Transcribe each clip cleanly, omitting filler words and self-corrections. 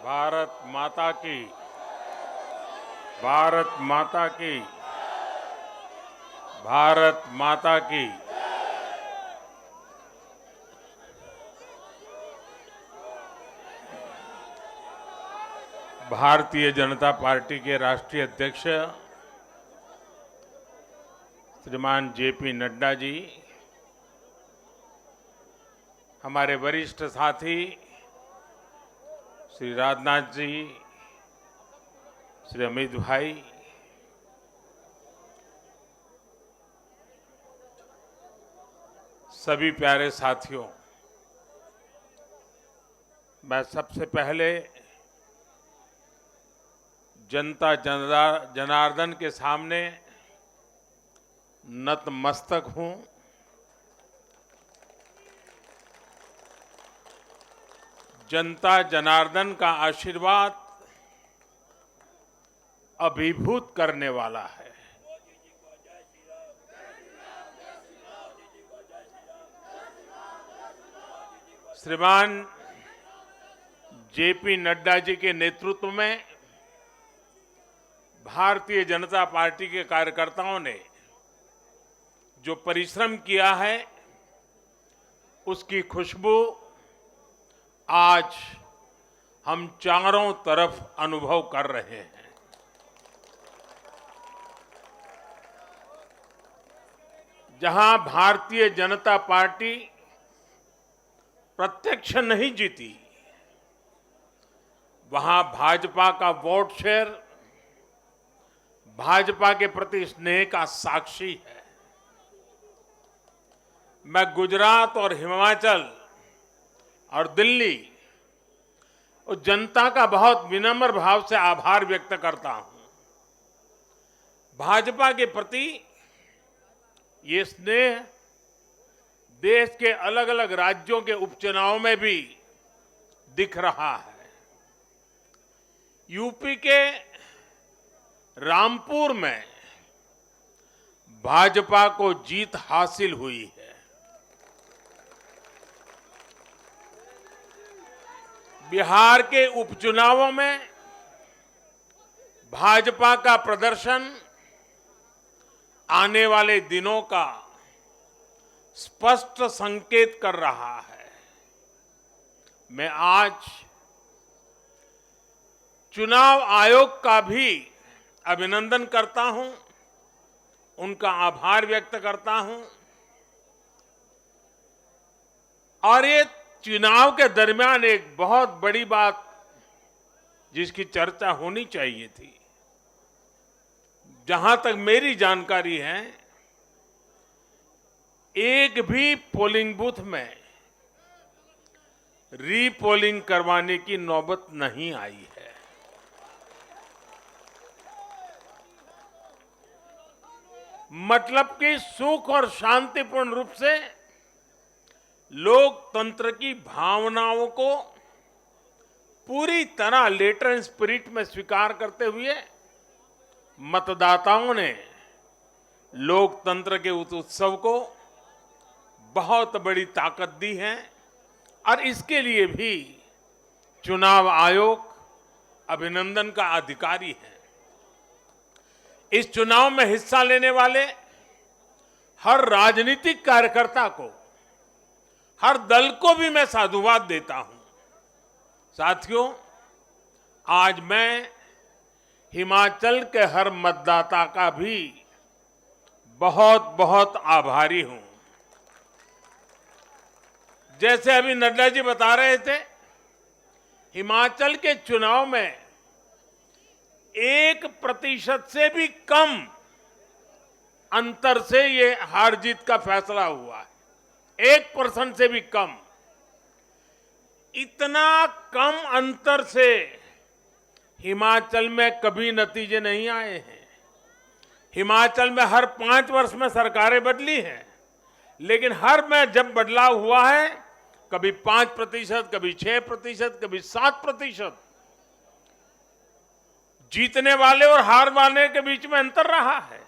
भारत माता की। भारत माता की। भारत माता की। भारतीय जनता पार्टी के राष्ट्रीय अध्यक्ष श्रीमान जेपी नड्डा जी, हमारे वरिष्ठ साथी श्री राजनाथ जी, श्री अमित भाई, सभी प्यारे साथियों, मैं सबसे पहले जनता जनार्दन के सामने नतमस्तक हूं। जनता जनार्दन का आशीर्वाद अभिभूत करने वाला है। श्रीमान जेपी नड्डा जी के नेतृत्व में भारतीय जनता पार्टी के कार्यकर्ताओं ने जो परिश्रम किया है, उसकी खुशबू आज हम चारों तरफ अनुभव कर रहे हैं। जहां भारतीय जनता पार्टी प्रत्यक्ष नहीं जीती, वहां भाजपा का वोट शेयर भाजपा के प्रति स्नेह का साक्षी है। मैं गुजरात और हिमाचल और दिल्ली और जनता का बहुत विनम्र भाव से आभार व्यक्त करता हूं। भाजपा के प्रति ये स्नेह देश के अलग अलग राज्यों के उपचुनाव में भी दिख रहा है। यूपी के रामपुर में भाजपा को जीत हासिल हुई है। बिहार के उपचुनावों में भाजपा का प्रदर्शन आने वाले दिनों का स्पष्ट संकेत कर रहा है। मैं आज चुनाव आयोग का भी अभिनंदन करता हूं, उनका आभार व्यक्त करता हूं। और ये चुनाव के दरमियान एक बहुत बड़ी बात जिसकी चर्चा होनी चाहिए थी, जहां तक मेरी जानकारी है, एक भी पोलिंग बूथ में रीपोलिंग करवाने की नौबत नहीं आई है। मतलब कि सुख और शांतिपूर्ण रूप से लोकतंत्र की भावनाओं को पूरी तरह लेटर एंड स्पिरिट में स्वीकार करते हुए मतदाताओं ने लोकतंत्र के उस उत्सव को बहुत बड़ी ताकत दी है। और इसके लिए भी चुनाव आयोग अभिनंदन का अधिकारी है। इस चुनाव में हिस्सा लेने वाले हर राजनीतिक कार्यकर्ता को, हर दल को भी मैं साधुवाद देता हूं। साथियों, आज मैं हिमाचल के हर मतदाता का भी बहुत बहुत आभारी हूं। जैसे अभी नड्डा जी बता रहे थे, हिमाचल के चुनाव में 1% से भी कम अंतर से ये हार जीत का फैसला हुआ है। 1% से भी कम। इतना कम अंतर से हिमाचल में कभी नतीजे नहीं आए हैं। हिमाचल में हर 5 वर्ष में सरकारें बदली हैं, लेकिन हर में जब बदलाव हुआ है, कभी 5%, कभी 6%, कभी 7%। जीतने वाले और हार वाले के बीच में अंतर रहा है।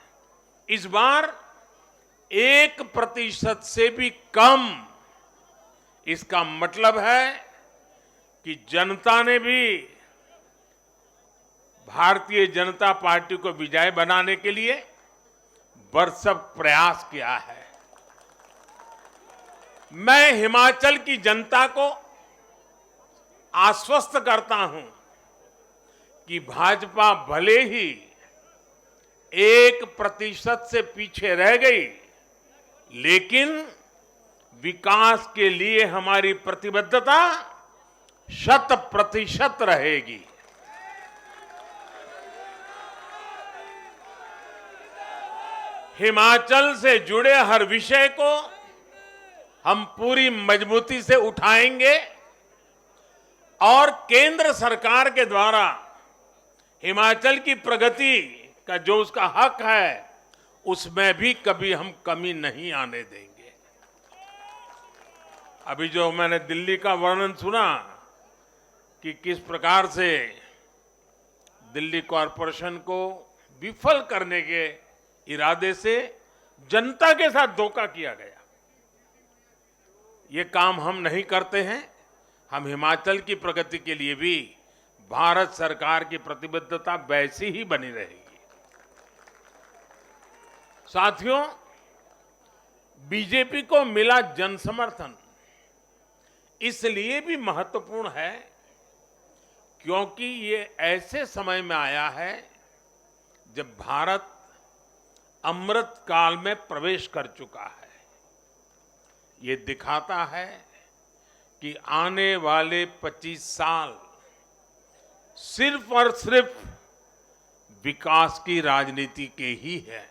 इस बार 1% से भी कम। इसका मतलब है कि जनता ने भी भारतीय जनता पार्टी को विजय बनाने के लिए भरसक प्रयास किया है। मैं हिमाचल की जनता को आश्वस्त करता हूं कि भाजपा भले ही 1% से पीछे रह गई, लेकिन विकास के लिए हमारी प्रतिबद्धता 100% रहेगी। हिमाचल से जुड़े हर विषय को हम पूरी मजबूती से उठाएंगे और केंद्र सरकार के द्वारा हिमाचल की प्रगति का जो उसका हक है, उसमें भी कभी हम कमी नहीं आने देंगे। अभी जो मैंने दिल्ली का वर्णन सुना कि किस प्रकार से दिल्ली कॉरपोरेशन को विफल करने के इरादे से जनता के साथ धोखा किया गया, ये काम हम नहीं करते हैं। हम हिमाचल की प्रगति के लिए भी भारत सरकार की प्रतिबद्धता वैसी ही बनी रहेगी। साथियों, बीजेपी को मिला जन समर्थन इसलिए भी महत्वपूर्ण है क्योंकि ये ऐसे समय में आया है जब भारत अमृत काल में प्रवेश कर चुका है। ये दिखाता है कि आने वाले 25 साल सिर्फ और सिर्फ विकास की राजनीति के ही है।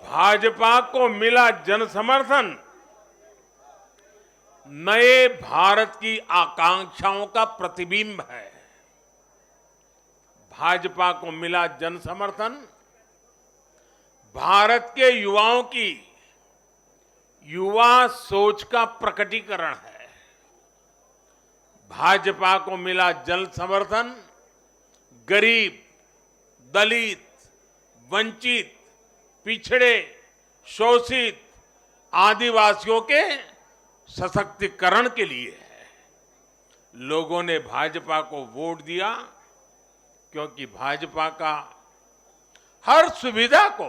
भाजपा को मिला जन समर्थन नए भारत की आकांक्षाओं का प्रतिबिंब है। भाजपा को मिला जन समर्थन भारत के युवाओं की युवा सोच का प्रकटीकरण है। भाजपा को मिला जन समर्थन गरीब, दलित, वंचित, पिछड़े, शोषित, आदिवासियों के सशक्तिकरण के लिए है। लोगों ने भाजपा को वोट दिया क्योंकि भाजपा का हर सुविधा को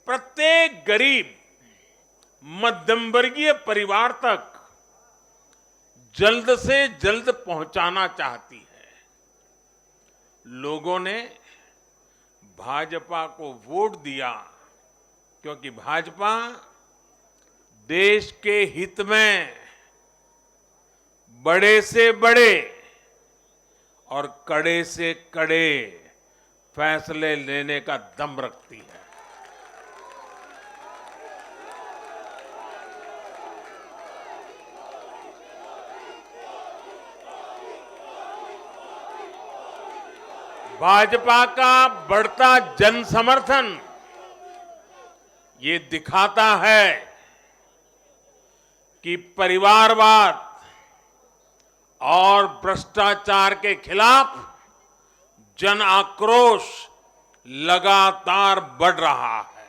प्रत्येक गरीब, मध्यम वर्गीय परिवार तक जल्द से जल्द पहुंचाना चाहती है। लोगों ने भाजपा को वोट दिया क्योंकि भाजपा देश के हित में बड़े से बड़े और कड़े से कड़े फैसले लेने का दम रखती है। भाजपा का बढ़ता जन समर्थन ये दिखाता है कि परिवारवाद और भ्रष्टाचार के खिलाफ जन आक्रोश लगातार बढ़ रहा है।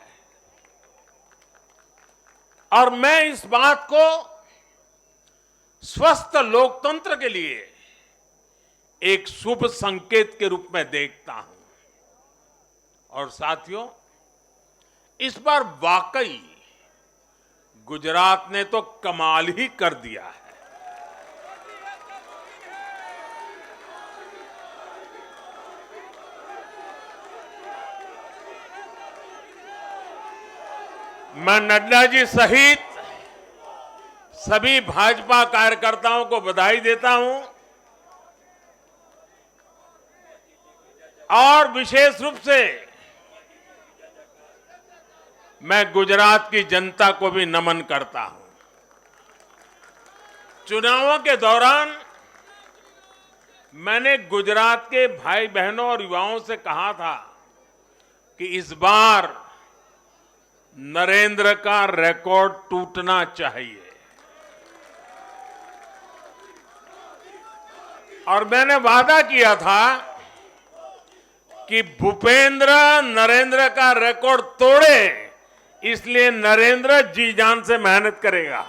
और मैं इस बात को स्वस्थ लोकतंत्र के लिए एक शुभ संकेत के रूप में देखता हूं। और साथियों, इस बार वाकई गुजरात ने तो कमाल ही कर दिया है। मैं नड्डा जी सहित सभी भाजपा कार्यकर्ताओं को बधाई देता हूं और विशेष रूप से मैं गुजरात की जनता को भी नमन करता हूं। चुनावों के दौरान मैंने गुजरात के भाई बहनों और युवाओं से कहा था कि इस बार नरेंद्र का रिकॉर्ड टूटना चाहिए। और मैंने वादा किया था कि भूपेंद्र नरेंद्र का रिकॉर्ड तोड़े, इसलिए नरेंद्र जी जान से मेहनत करेगा।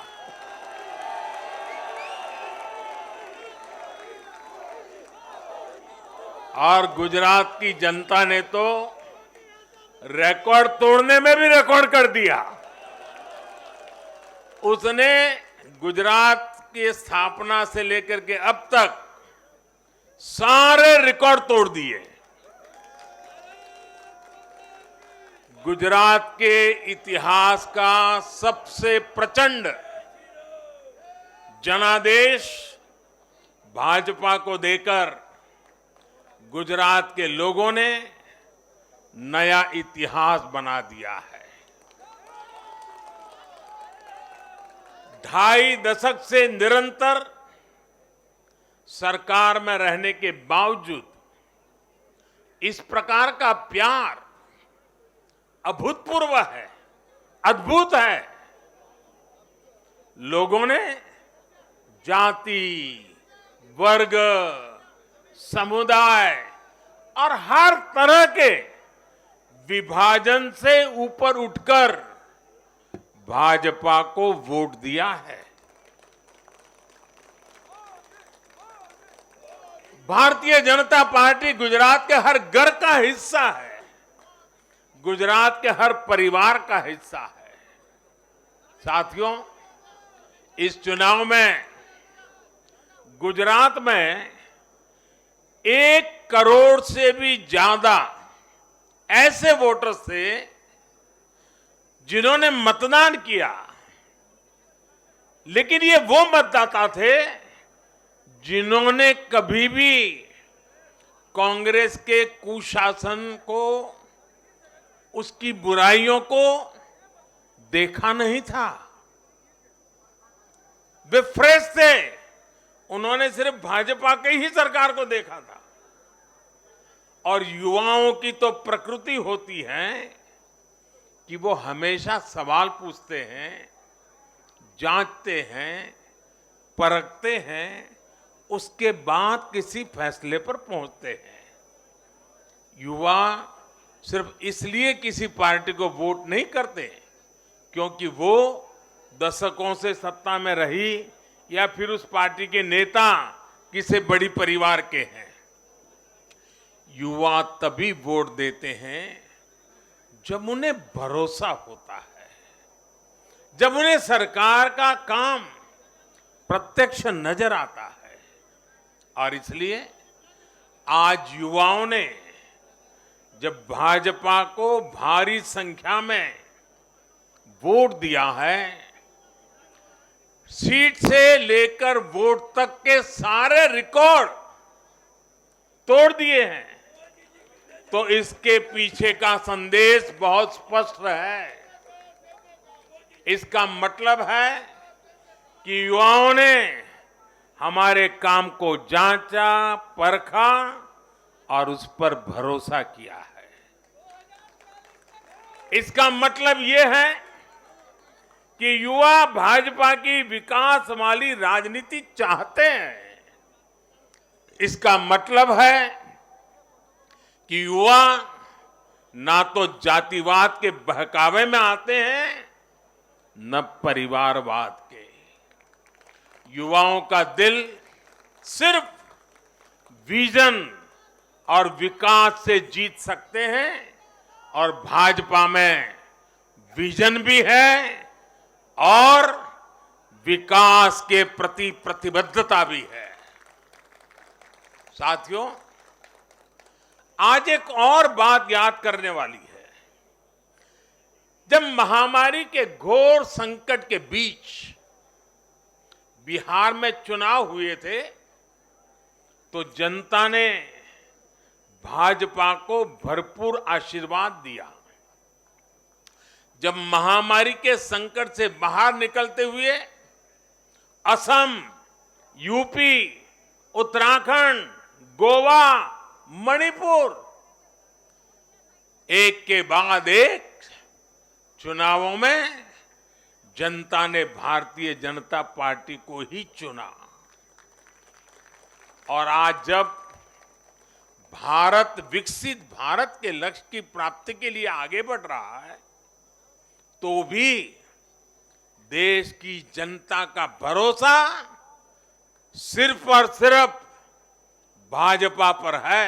और गुजरात की जनता ने तो रिकॉर्ड तोड़ने में भी रिकॉर्ड कर दिया। उसने गुजरात की स्थापना से लेकर के अब तक सारे रिकॉर्ड तोड़ दिए। गुजरात के इतिहास का सबसे प्रचंड जनादेश भाजपा को देकर गुजरात के लोगों ने नया इतिहास बना दिया है। 2.5 दशक से निरंतर सरकार में रहने के बावजूद इस प्रकार का प्यार अभूतपूर्व है, अद्भुत है। लोगों ने जाति, वर्ग, समुदाय और हर तरह के विभाजन से ऊपर उठकर भाजपा को वोट दिया है। भारतीय जनता पार्टी गुजरात के हर घर का हिस्सा है, गुजरात के हर परिवार का हिस्सा है। साथियों, इस चुनाव में गुजरात में 1 करोड़ से भी ज्यादा ऐसे वोटर्स थे जिन्होंने मतदान किया, लेकिन ये वो मतदाता थे जिन्होंने कभी भी कांग्रेस के कुशासन को, उसकी बुराइयों को देखा नहीं था। वे फ्रेश थे, उन्होंने सिर्फ भाजपा की ही सरकार को देखा था। और युवाओं की तो प्रकृति होती है कि वो हमेशा सवाल पूछते हैं, जांचते हैं, परखते हैं, उसके बाद किसी फैसले पर पहुंचते हैं। युवा सिर्फ इसलिए किसी पार्टी को वोट नहीं करते क्योंकि वो दशकों से सत्ता में रही या फिर उस पार्टी के नेता किसी बड़ी परिवार के हैं। युवा तभी वोट देते हैं जब उन्हें भरोसा होता है, जब उन्हें सरकार का काम प्रत्यक्ष नजर आता है। और इसलिए आज युवाओं ने जब भाजपा को भारी संख्या में वोट दिया है, सीट से लेकर वोट तक के सारे रिकॉर्ड तोड़ दिए हैं, तो इसके पीछे का संदेश बहुत स्पष्ट है। इसका मतलब है कि युवाओं ने हमारे काम को जांचा, परखा और उस पर भरोसा किया है। इसका मतलब यह है कि युवा भाजपा की विकास वाली राजनीति चाहते हैं। इसका मतलब है कि युवा ना तो जातिवाद के बहकावे में आते हैं, न परिवारवाद के। युवाओं का दिल सिर्फ विजन और विकास से जीत सकते हैं, और भाजपा में विजन भी है और विकास के प्रति प्रतिबद्धता भी है। साथियों, आज एक और बात याद करने वाली है। जब महामारी के घोर संकट के बीच बिहार में चुनाव हुए थे, तो जनता ने भाजपा को भरपूर आशीर्वाद दिया। जब महामारी के संकट से बाहर निकलते हुए असम, यूपी, उत्तराखंड, गोवा, मणिपुर एक के बाद एक चुनावों में जनता ने भारतीय जनता पार्टी को ही चुना। और आज जब भारत विकसित भारत के लक्ष्य की प्राप्ति के लिए आगे बढ़ रहा है, तो भी देश की जनता का भरोसा सिर्फ और सिर्फ भाजपा पर है।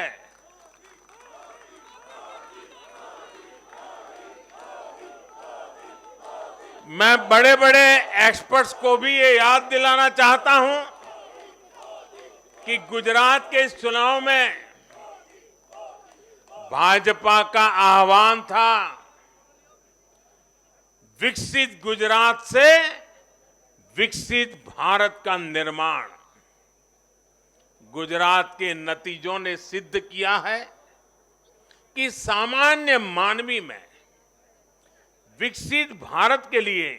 मैं बड़े बड़े एक्सपर्ट्स को भी ये याद दिलाना चाहता हूं कि गुजरात के इस चुनाव में भाजपा का आह्वान था विकसित गुजरात से विकसित भारत का निर्माण। गुजरात के नतीजों ने सिद्ध किया है कि सामान्य मानवी में विकसित भारत के लिए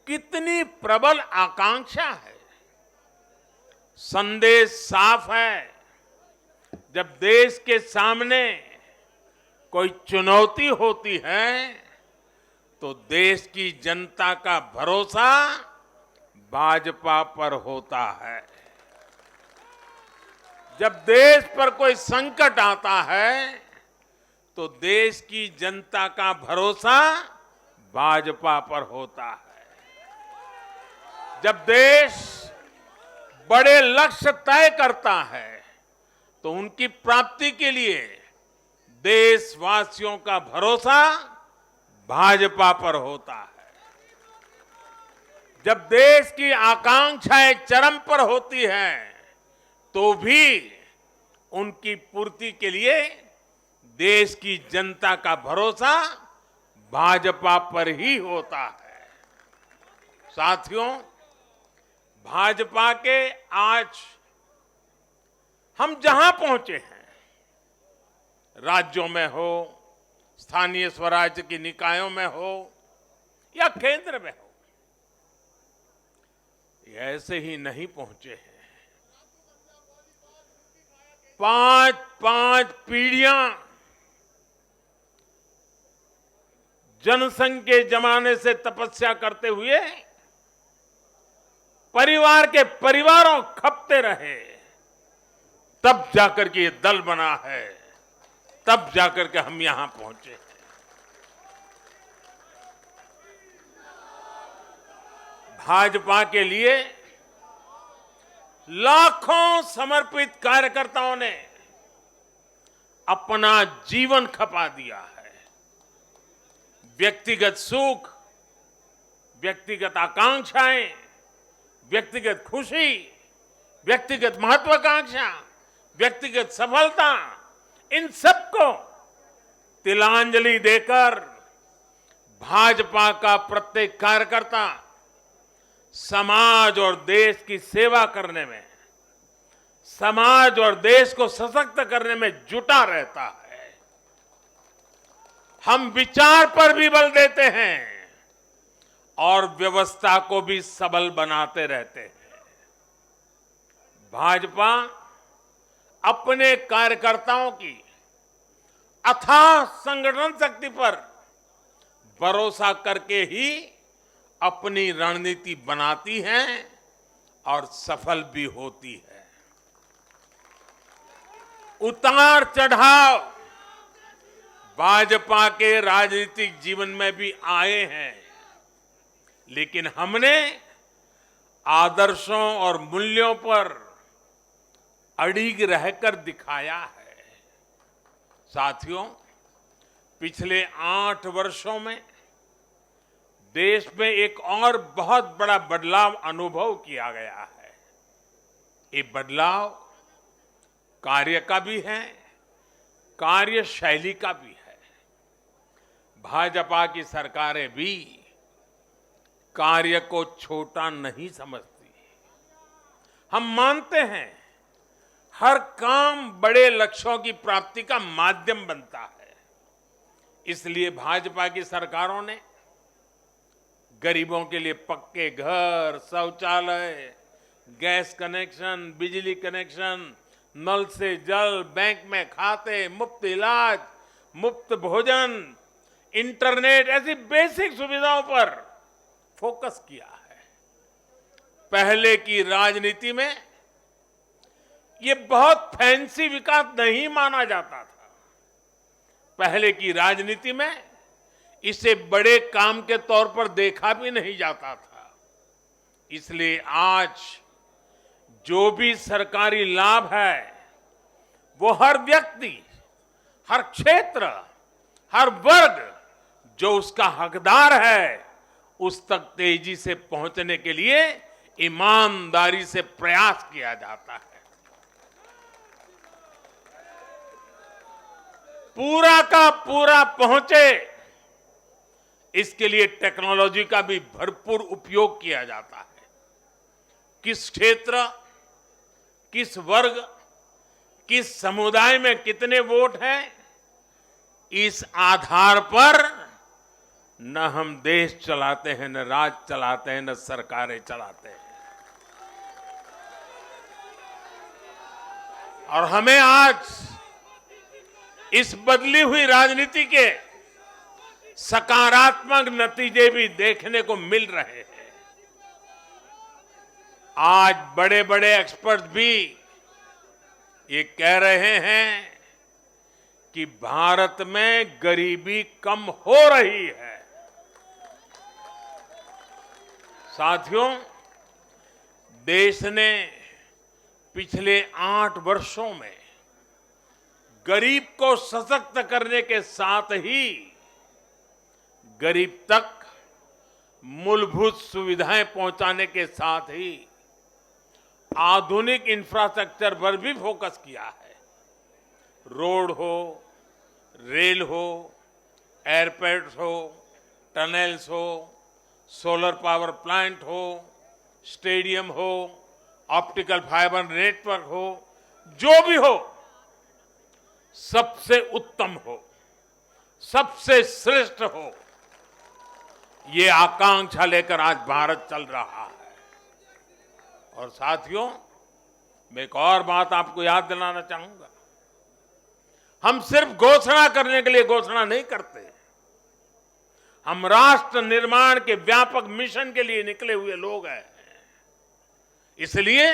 कितनी प्रबल आकांक्षा है। संदेश साफ है, जब देश के सामने कोई चुनौती होती है तो देश की जनता का भरोसा भाजपा पर होता है। जब देश पर कोई संकट आता है तो देश की जनता का भरोसा भाजपा पर होता है। जब देश बड़े लक्ष्य तय करता है तो उनकी प्राप्ति के लिए देशवासियों का भरोसा भाजपा पर होता है। जब देश की आकांक्षाएं चरम पर होती हैं तो भी उनकी पूर्ति के लिए देश की जनता का भरोसा भाजपा पर ही होता है। साथियों, भाजपा के आज हम जहां पहुंचे हैं, राज्यों में हो, स्थानीय स्वराज्य की निकायों में हो या केंद्र में हो, ये ऐसे ही नहीं पहुंचे हैं। 5 पीढ़ियां जनसंघ के जमाने से तपस्या करते हुए परिवार के परिवारों खपते रहे, तब जाकर के ये दल बना है, तब जाकर के हम यहां पहुंचे हैं। भाजपा के लिए लाखों समर्पित कार्यकर्ताओं ने अपना जीवन खपा दिया है। व्यक्तिगत सुख, व्यक्तिगत आकांक्षाएं, व्यक्तिगत खुशी, व्यक्तिगत महत्वाकांक्षा, व्यक्तिगत सफलता, इन सबको तिलांजलि देकर भाजपा का प्रत्येक कार्यकर्ता समाज और देश की सेवा करने में, समाज और देश को सशक्त करने में जुटा रहता है। हम विचार पर भी बल देते हैं और व्यवस्था को भी सबल बनाते रहते हैं। भाजपा अपने कार्यकर्ताओं की अथाह संगठन शक्ति पर भरोसा करके ही अपनी रणनीति बनाती है और सफल भी होती है। उतार चढ़ाव भाजपा के राजनीतिक जीवन में भी आए हैं, लेकिन हमने आदर्शों और मूल्यों पर अड़िग रहकर दिखाया है। साथियों, पिछले 8 वर्षों में देश में एक और बहुत बड़ा बदलाव अनुभव किया गया है। ये बदलाव कार्य का भी है, कार्यशैली का भी है। भाजपा की सरकारें भी कार्य को छोटा नहीं समझती। हम मानते हैं हर काम बड़े लक्ष्यों की प्राप्ति का माध्यम बनता है। इसलिए भाजपा की सरकारों ने गरीबों के लिए पक्के घर, शौचालय, गैस कनेक्शन, बिजली कनेक्शन, नल से जल, बैंक में खाते, मुफ्त इलाज, मुफ्त भोजन, इंटरनेट, ऐसी बेसिक सुविधाओं पर फोकस किया है। पहले की राजनीति में ये बहुत फैंसी विकास नहीं माना जाता था। पहले की राजनीति में इसे बड़े काम के तौर पर देखा भी नहीं जाता था। इसलिए आज जो भी सरकारी लाभ है वो हर व्यक्ति, हर क्षेत्र, हर वर्ग जो उसका हकदार है उस तक तेजी से पहुंचने के लिए ईमानदारी से प्रयास किया जाता है। पूरा का पूरा पहुंचे, इसके लिए टेक्नोलॉजी का भी भरपूर उपयोग किया जाता है। किस क्षेत्र, किस वर्ग, किस समुदाय में कितने वोट हैं, इस आधार पर न हम देश चलाते हैं, न राज चलाते हैं, न सरकारें चलाते हैं। और हमें आज इस बदली हुई राजनीति के सकारात्मक नतीजे भी देखने को मिल रहे हैं। आज बड़े बड़े एक्सपर्ट भी ये कह रहे हैं कि भारत में गरीबी कम हो रही है। साथियों, देश ने पिछले 8 वर्षों में गरीब को सशक्त करने के साथ ही गरीब तक मूलभूत सुविधाएं पहुंचाने के साथ ही आधुनिक इंफ्रास्ट्रक्चर पर भी फोकस किया है। रोड हो, रेल हो, एयरपोर्ट हो, टनल्स हो, सोलर पावर प्लांट हो, स्टेडियम हो, ऑप्टिकल फाइबर नेटवर्क हो, जो भी हो, सबसे उत्तम हो, सबसे श्रेष्ठ हो, ये आकांक्षा लेकर आज भारत चल रहा है। और साथियों, मैं एक और बात आपको याद दिलाना चाहूंगा। हम सिर्फ घोषणा करने के लिए घोषणा नहीं करते, हम राष्ट्र निर्माण के व्यापक मिशन के लिए निकले हुए लोग हैं। इसलिए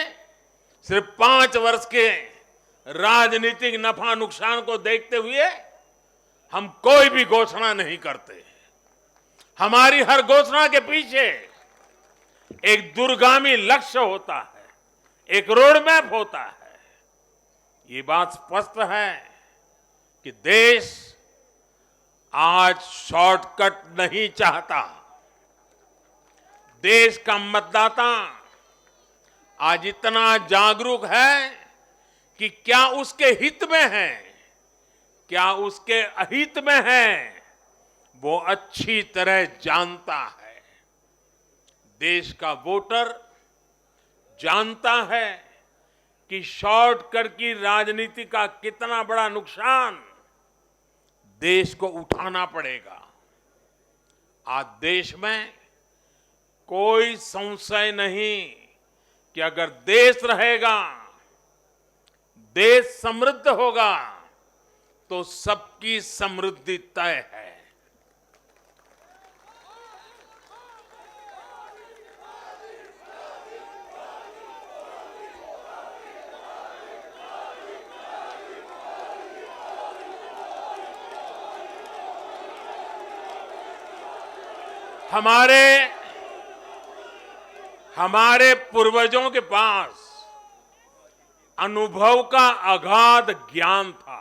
सिर्फ 5 वर्ष के राजनीतिक नफा नुकसान को देखते हुए हम कोई भी घोषणा नहीं करते। हमारी हर घोषणा के पीछे एक दूरगामी लक्ष्य होता है, एक रोड मैप होता है। ये बात स्पष्ट है कि देश आज शॉर्टकट नहीं चाहता। देश का मतदाता आज इतना जागरूक है कि क्या उसके हित में है, क्या उसके अहित में है, वो अच्छी तरह जानता है। देश का वोटर जानता है कि शॉर्टकट की राजनीति का कितना बड़ा नुकसान देश को उठाना पड़ेगा। आज देश में कोई संशय नहीं कि अगर देश रहेगा, देश समृद्ध होगा, तो सबकी समृद्धि तय है। हमारे पूर्वजों के पास अनुभव का अगाध ज्ञान था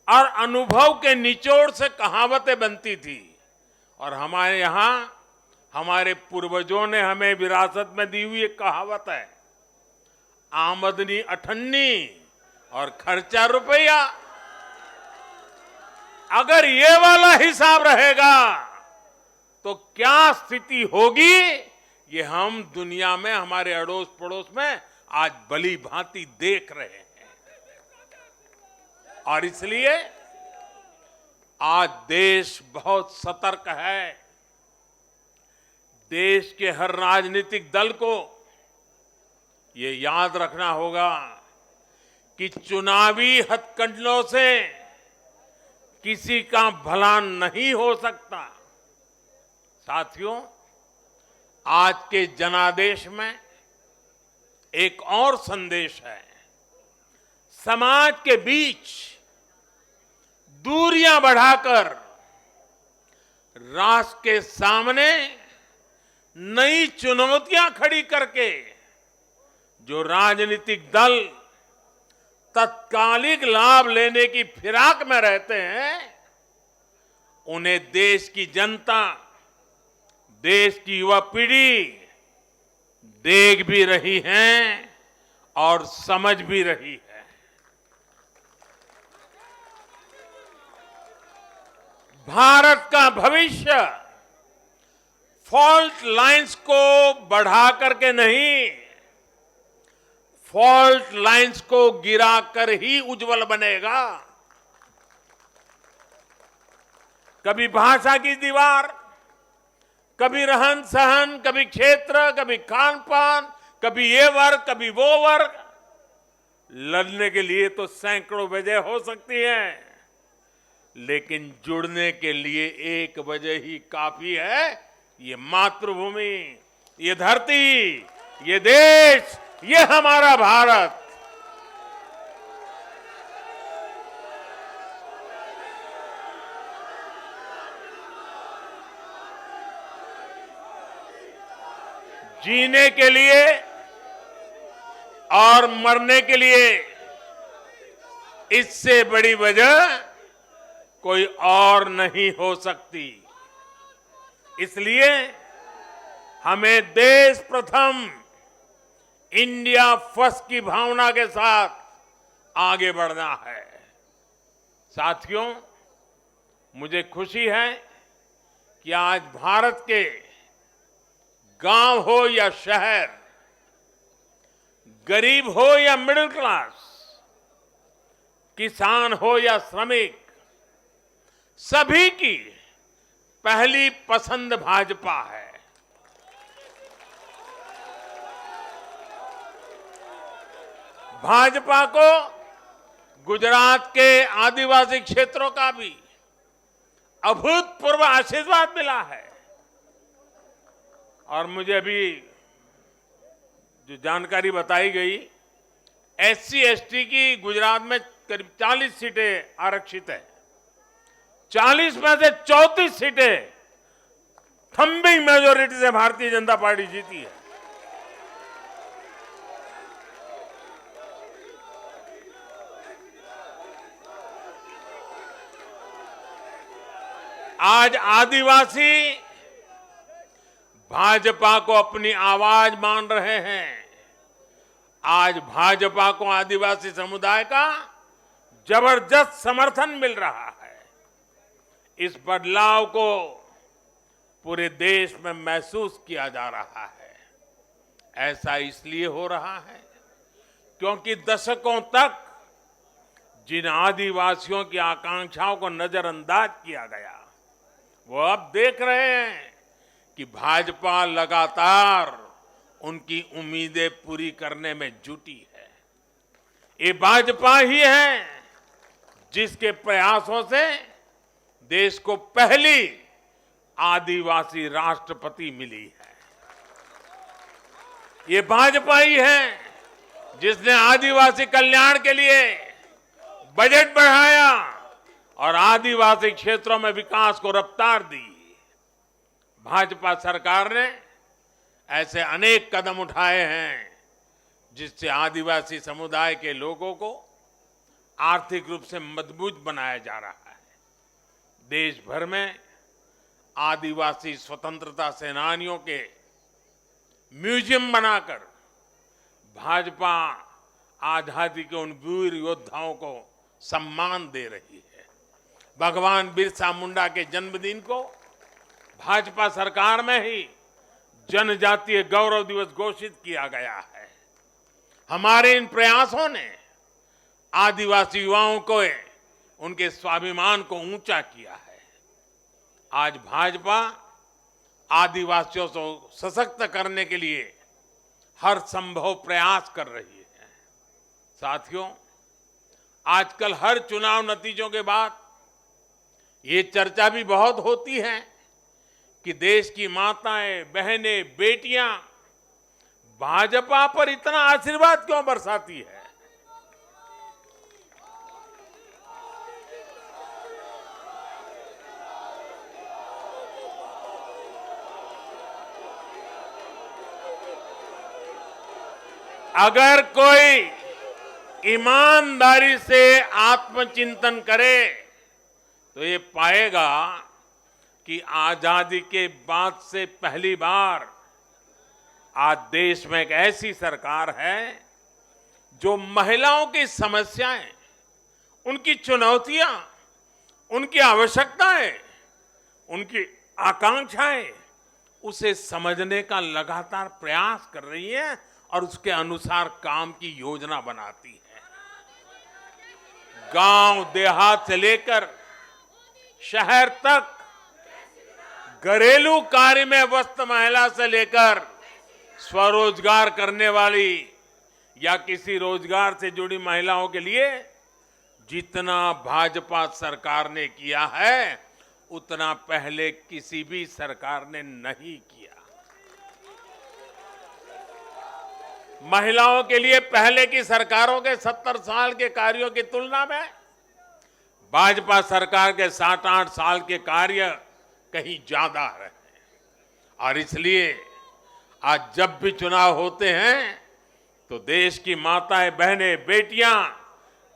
और अनुभव के निचोड़ से कहावतें बनती थी। और हमारे यहां हमारे पूर्वजों ने हमें विरासत में दी हुई एक कहावत है, आमदनी अठन्नी और खर्चा रुपया। अगर ये वाला हिसाब रहेगा तो क्या स्थिति होगी, ये हम दुनिया में हमारे अड़ोस पड़ोस में आज भली भांति देख रहे हैं। और इसलिए आज देश बहुत सतर्क है। देश के हर राजनीतिक दल को ये याद रखना होगा कि चुनावी हथकंडों से किसी का भला नहीं हो सकता। साथियों, आज के जनादेश में एक और संदेश है। समाज के बीच दूरियां बढ़ाकर राष्ट्र के सामने नई चुनौतियां खड़ी करके जो राजनीतिक दल तत्कालिक लाभ लेने की फिराक में रहते हैं, उन्हें देश की जनता देश की युवा पीढ़ी देख भी रही है और समझ भी रही है। भारत का भविष्य फॉल्ट लाइंस को बढ़ा करके नहीं, फॉल्ट लाइंस को गिराकर ही उज्जवल बनेगा। कभी भाषा की दीवार, कभी रहन सहन, कभी क्षेत्र, कभी खान पान, कभी ये वर्ग, कभी वो वर्ग। लड़ने के लिए तो सैकड़ों वजह हो सकती हैं, लेकिन जुड़ने के लिए एक वजह ही काफी है। ये मातृभूमि, ये धरती, ये देश, ये हमारा भारत। जीने के लिए और मरने के लिए इससे बड़ी वजह कोई और नहीं हो सकती। इसलिए हमें देश प्रथम, इंडिया फर्स्ट की भावना के साथ आगे बढ़ना है। साथियों, मुझे खुशी है कि आज भारत के गांव हो या शहर, गरीब हो या मिडिल क्लास, किसान हो या श्रमिक, सभी की पहली पसंद भाजपा है। भाजपा को गुजरात के आदिवासी क्षेत्रों का भी अभूतपूर्व आशीर्वाद मिला है। और मुझे अभी जो जानकारी बताई गई, एससी एसटी की गुजरात में करीब 40 सीटें आरक्षित है। 40 में से 34 सीटें थंबिंग मेजोरिटी से भारतीय जनता पार्टी जीती है। आज आदिवासी भाजपा को अपनी आवाज मान रहे हैं। आज भाजपा को आदिवासी समुदाय का जबरदस्त समर्थन मिल रहा है। इस बदलाव को पूरे देश में महसूस किया जा रहा है। ऐसा इसलिए हो रहा है क्योंकि दशकों तक जिन आदिवासियों की आकांक्षाओं को नजरअंदाज किया गया, वो अब देख रहे हैं कि भाजपा लगातार उनकी उम्मीदें पूरी करने में जुटी है। ये भाजपा ही है जिसके प्रयासों से देश को पहली आदिवासी राष्ट्रपति मिली है। ये भाजपा ही है जिसने आदिवासी कल्याण के लिए बजट बढ़ाया और आदिवासी क्षेत्रों में विकास को रफ्तार दी। भाजपा सरकार ने ऐसे अनेक कदम उठाए हैं जिससे आदिवासी समुदाय के लोगों को आर्थिक रूप से मजबूत बनाया जा रहा है। देश भर में आदिवासी स्वतंत्रता सेनानियों के म्यूजियम बनाकर भाजपा आजादी के उन वीर योद्धाओं को सम्मान दे रही है। भगवान बिरसा मुंडा के जन्मदिन को भाजपा सरकार में ही जनजातीय गौरव दिवस घोषित किया गया है। हमारे इन प्रयासों ने आदिवासी युवाओं को उनके स्वाभिमान को ऊंचा किया है। आज भाजपा आदिवासियों को सशक्त करने के लिए हर संभव प्रयास कर रही है। साथियों, आजकल हर चुनाव नतीजों के बाद ये चर्चा भी बहुत होती है कि देश की माताएं, बहनें, बेटियां भाजपा पर इतना आशीर्वाद क्यों बरसाती है। अगर कोई ईमानदारी से आत्मचिंतन करे तो ये पाएगा कि आजादी के बाद से पहली बार आज देश में एक ऐसी सरकार है जो महिलाओं की समस्याएं, उनकी चुनौतियां, उनकी आवश्यकताएं, उनकी आकांक्षाएं, उसे समझने का लगातार प्रयास कर रही है और उसके अनुसार काम की योजना बनाती है। गांव देहात से लेकर शहर तक घरेलू कार्य में व्यस्त महिला से लेकर स्वरोजगार करने वाली या किसी रोजगार से जुड़ी महिलाओं के लिए जितना भाजपा सरकार ने किया है उतना पहले किसी भी सरकार ने नहीं किया। महिलाओं के लिए पहले की सरकारों के 70 साल के कार्यों की तुलना में भाजपा सरकार के 7-8 साल के कार्य कहीं ज्यादा रहे और इसलिए आज जब भी चुनाव होते हैं तो देश की माताएं, बहनें, बेटियां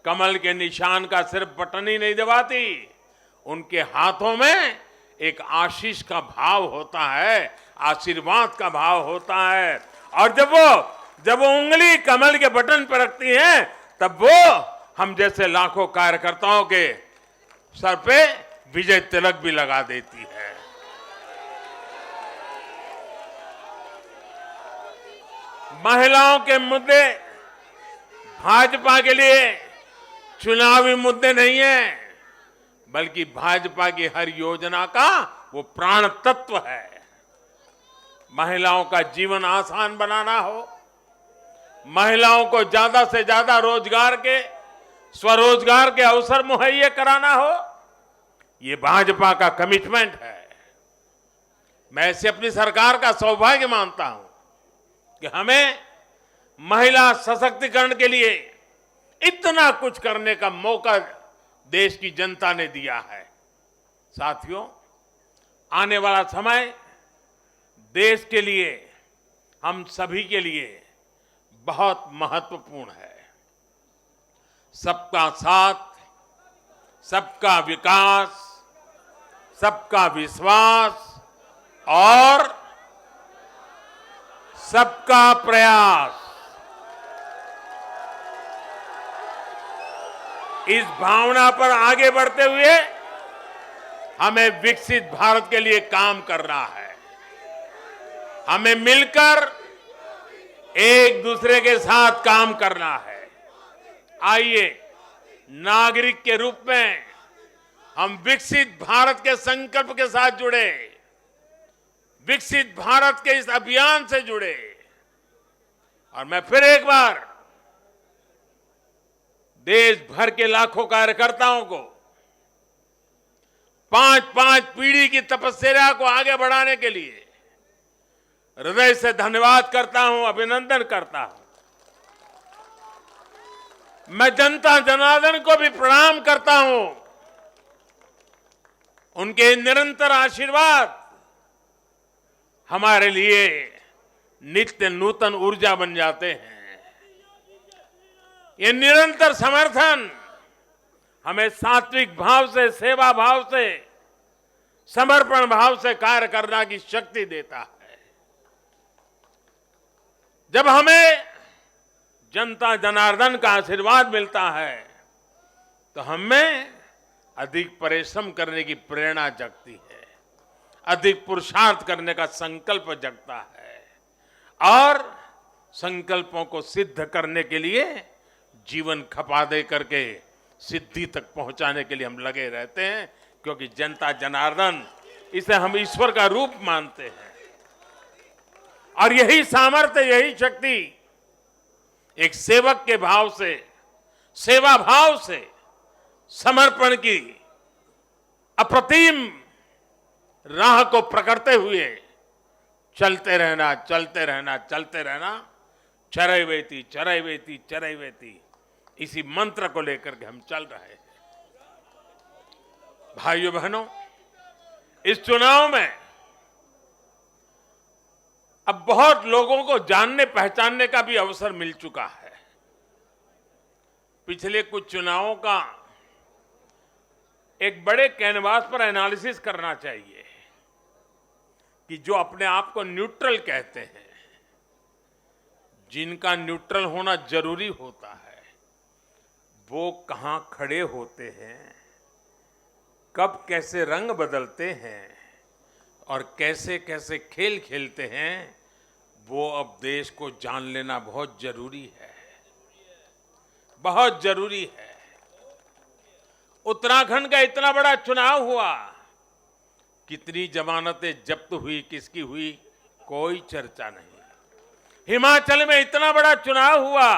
कमल के निशान का सिर्फ बटन ही नहीं दबाती, उनके हाथों में एक आशीष का भाव होता है, आशीर्वाद का भाव होता है और जब वो उंगली कमल के बटन पर रखती हैं तब वो हम जैसे लाखों कार्यकर्ताओं के सर पे विजय तिलक भी लगा देती है। महिलाओं के मुद्दे भाजपा के लिए चुनावी मुद्दे नहीं है, बल्कि भाजपा की हर योजना का वो प्राण तत्व है। महिलाओं का जीवन आसान बनाना हो, महिलाओं को ज्यादा से ज्यादा रोजगार के, स्वरोजगार के अवसर मुहैया कराना हो, ये भाजपा का कमिटमेंट है। मैं इसे अपनी सरकार का सौभाग्य मानता हूं कि हमें महिला सशक्तिकरण के लिए इतना कुछ करने का मौका देश की जनता ने दिया है। साथियों, आने वाला समय देश के लिए, हम सभी के लिए बहुत महत्वपूर्ण है। सबका साथ, सबका विकास, सबका विश्वास और सबका प्रयास, इस भावना पर आगे बढ़ते हुए हमें विकसित भारत के लिए काम करना है। हमें मिलकर एक दूसरे के साथ काम करना है। आइए, नागरिक के रूप में हम विकसित भारत के संकल्प के साथ जुड़े, विकसित भारत के इस अभियान से जुड़े और मैं फिर एक बार देश भर के लाखों कार्यकर्ताओं को 5-5 पीढ़ी की तपस्या को आगे बढ़ाने के लिए हृदय से धन्यवाद करता हूं, अभिनंदन करता हूं। मैं जनता जनार्दन को भी प्रणाम करता हूं। उनके निरंतर आशीर्वाद हमारे लिए नित्य नूतन ऊर्जा बन जाते हैं। ये निरंतर समर्थन हमें सात्विक भाव से, सेवा भाव से, समर्पण भाव से कार्य करने की शक्ति देता है। जब हमें जनता जनार्दन का आशीर्वाद मिलता है तो हमें अधिक परिश्रम करने की प्रेरणा जगती है, अधिक पुरुषार्थ करने का संकल्प जगता है और संकल्पों को सिद्ध करने के लिए जीवन खपा दे करके सिद्धि तक पहुंचाने के लिए हम लगे रहते हैं, क्योंकि जनता जनार्दन, इसे हम ईश्वर का रूप मानते हैं और यही सामर्थ्य, यही शक्ति एक सेवक के भाव से, सेवा भाव से, समर्पण की अप्रतिम राह को पकड़ते हुए चलते रहना, चलते रहना, चलते रहना, चरैवेति चरैवेति चरैवेति, इसी मंत्र को लेकर के हम चल रहे हैं। भाइयों बहनों, इस चुनाव में अब बहुत लोगों को जानने पहचानने का भी अवसर मिल चुका है। पिछले कुछ चुनावों का एक बड़े कैनवास पर एनालिसिस करना चाहिए। कि जो अपने आप को न्यूट्रल कहते हैं, जिनका न्यूट्रल होना जरूरी होता है, वो कहां खड़े होते हैं, कब कैसे रंग बदलते हैं और कैसे कैसे खेल खेलते हैं, वो अब देश को जान लेना बहुत जरूरी है, बहुत जरूरी है। उत्तराखंड का इतना बड़ा चुनाव हुआ, कितनी जमानतें जब्त हुई, किसकी हुई, कोई चर्चा नहीं। हिमाचल में इतना बड़ा चुनाव हुआ,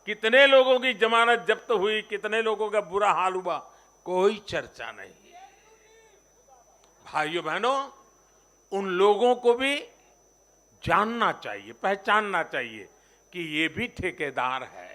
कितने लोगों की जमानत जब्त हुई, कितने लोगों का बुरा हाल हुआ, कोई चर्चा नहीं। भाइयों बहनों, उन लोगों को भी जानना चाहिए, पहचानना चाहिए कि ये भी ठेकेदार है।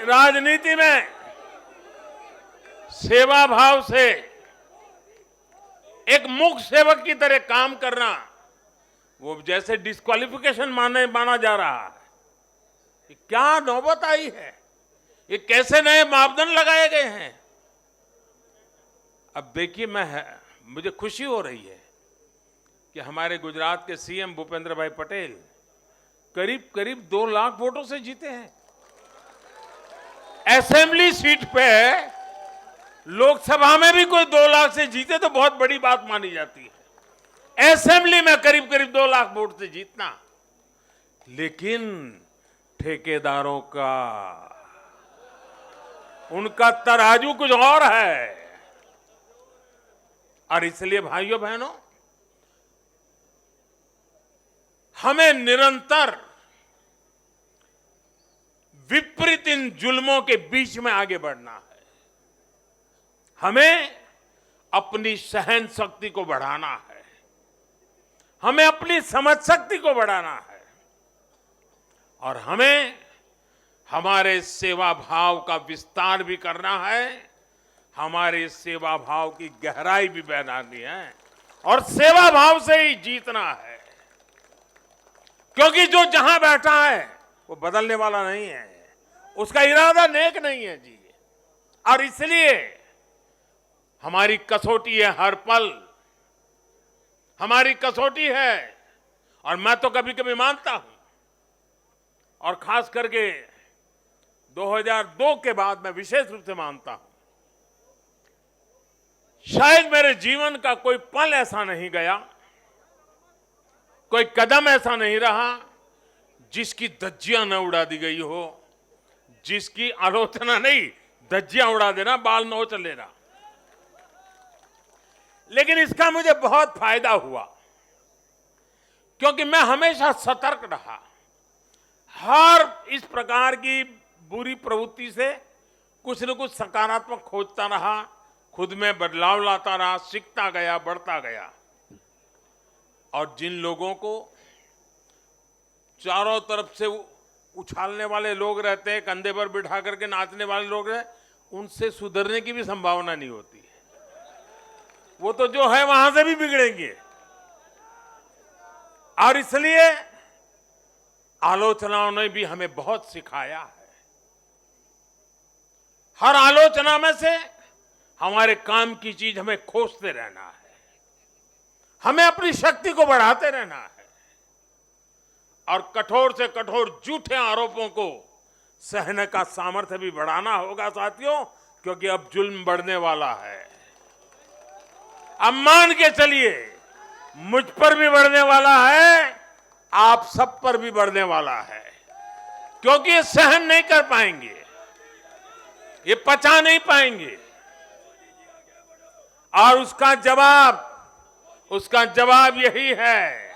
राजनीति में सेवा भाव से एक मूक सेवक की तरह काम करना, वो जैसे डिस्क्वालिफिकेशन माना जा रहा है। ये क्या नौबत आई है, ये कैसे नए मापदंड लगाए गए हैं। अब देखिए, मुझे खुशी हो रही है कि हमारे गुजरात के सीएम भूपेंद्र भाई पटेल करीब करीब 2 लाख वोटों से जीते हैं। असेंबली सीट पे, लोकसभा में भी कोई 2 लाख से जीते तो बहुत बड़ी बात मानी जाती है। असेंबली में करीब करीब 2 लाख वोट से जीतना, लेकिन ठेकेदारों का, उनका तराजू कुछ और है। और इसलिए भाइयों बहनों, हमें निरंतर विपरीत इन जुल्मों के बीच में आगे बढ़ना है। हमें अपनी सहन शक्ति को बढ़ाना है, हमें अपनी समझ शक्ति को बढ़ाना है, और हमें हमारे सेवा भाव का विस्तार भी करना है, हमारे सेवा भाव की गहराई भी बढ़ानी है, और सेवा भाव से ही जीतना है। क्योंकि जो जहां बैठा है वो बदलने वाला नहीं है, उसका इरादा नेक नहीं है जी। और इसलिए हमारी कसौटी है, हर पल हमारी कसौटी है। और मैं तो कभी कभी मानता हूं, और खास करके 2002 के बाद मैं विशेष रूप से मानता हूं, शायद मेरे जीवन का कोई पल ऐसा नहीं गया, कोई कदम ऐसा नहीं रहा जिसकी धज्जियां न उड़ा दी गई हो, जिसकी आलोचना नहीं, धज्जियां उड़ा देना, बाल नोच लेना। लेकिन इसका मुझे बहुत फायदा हुआ, क्योंकि मैं हमेशा सतर्क रहा। हर इस प्रकार की बुरी प्रवृत्ति से कुछ न कुछ सकारात्मक खोजता रहा, खुद में बदलाव लाता रहा, सीखता गया, बढ़ता गया। और जिन लोगों को चारों तरफ से उछालने वाले लोग रहते हैं, कंधे पर बिठा करके नाचने वाले लोग रहते, उनसे सुधरने की भी संभावना नहीं होती है। वो तो जो है वहां से भी बिगड़ेंगे। और इसलिए आलोचनाओं ने भी हमें बहुत सिखाया है। हर आलोचना में से हमारे काम की चीज हमें खोजते रहना है, हमें अपनी शक्ति को बढ़ाते रहना है, और कठोर से कठोर झूठे आरोपों को सहने का सामर्थ्य भी बढ़ाना होगा साथियों, क्योंकि अब जुल्म बढ़ने वाला है। अब मान के चलिए, मुझ पर भी बढ़ने वाला है, आप सब पर भी बढ़ने वाला है, क्योंकि ये सहन नहीं कर पाएंगे, ये पचा नहीं पाएंगे। और उसका जवाब यही है,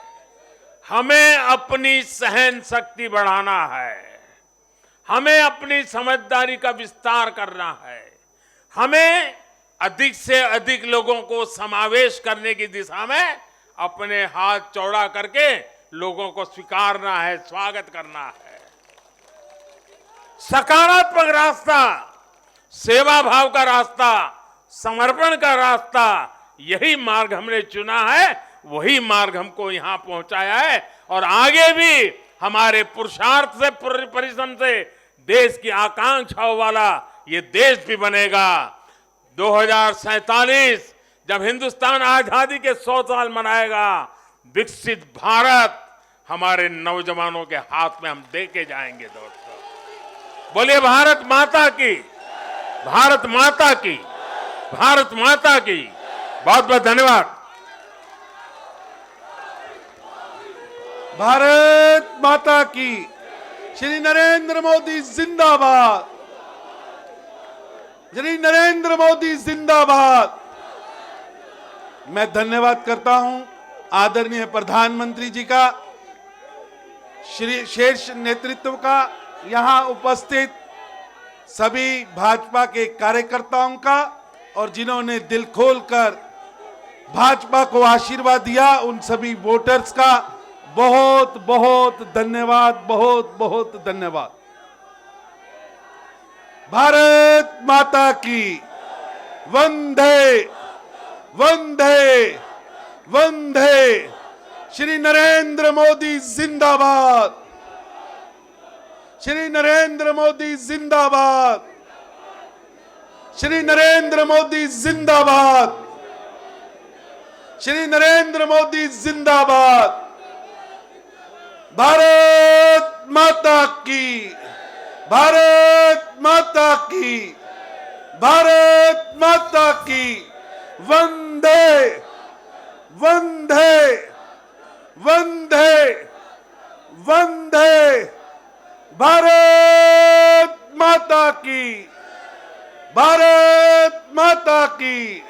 हमें अपनी सहन शक्ति बढ़ाना है, हमें अपनी समझदारी का विस्तार करना है, हमें अधिक से अधिक लोगों को समावेश करने की दिशा में अपने हाथ चौड़ा करके लोगों को स्वीकारना है, स्वागत करना है। सकारात्मक रास्ता, सेवा भाव का रास्ता, समर्पण का रास्ता, यही मार्ग हमने चुना है, वही मार्ग हमको यहां पहुंचाया है और आगे भी हमारे पुरुषार्थ से, परिश्रम से देश की आकांक्षाओं वाला ये देश भी बनेगा। 2047 जब हिंदुस्तान आजादी के 100 साल मनाएगा, विकसित भारत हमारे नौजवानों के हाथ में हम देके जाएंगे। दोस्तों बोलिए भारत माता की, भारत माता की, भारत माता की। बहुत बहुत धन्यवाद। भारत माता की। श्री नरेंद्र मोदी जिंदाबाद। श्री नरेंद्र मोदी जिंदाबाद। मैं धन्यवाद करता हूं आदरणीय प्रधानमंत्री जी का, श्री शीर्ष नेतृत्व का, यहां उपस्थित सभी भाजपा के कार्यकर्ताओं का और जिन्होंने दिल खोलकर भाजपा को आशीर्वाद दिया, उन सभी वोटर्स का बहुत बहुत धन्यवाद, बहुत बहुत धन्यवाद। भारत माता की। वंदे वंदे वंदे। श्री नरेंद्र मोदी जिंदाबाद। श्री नरेंद्र मोदी जिंदाबाद। श्री नरेंद्र मोदी जिंदाबाद। श्री नरेंद्र मोदी जिंदाबाद। भारत माता की। भारत माता की। भारत माता की। वंदे वंदे वंदे वंदे। भारत माता की। भारत माता की।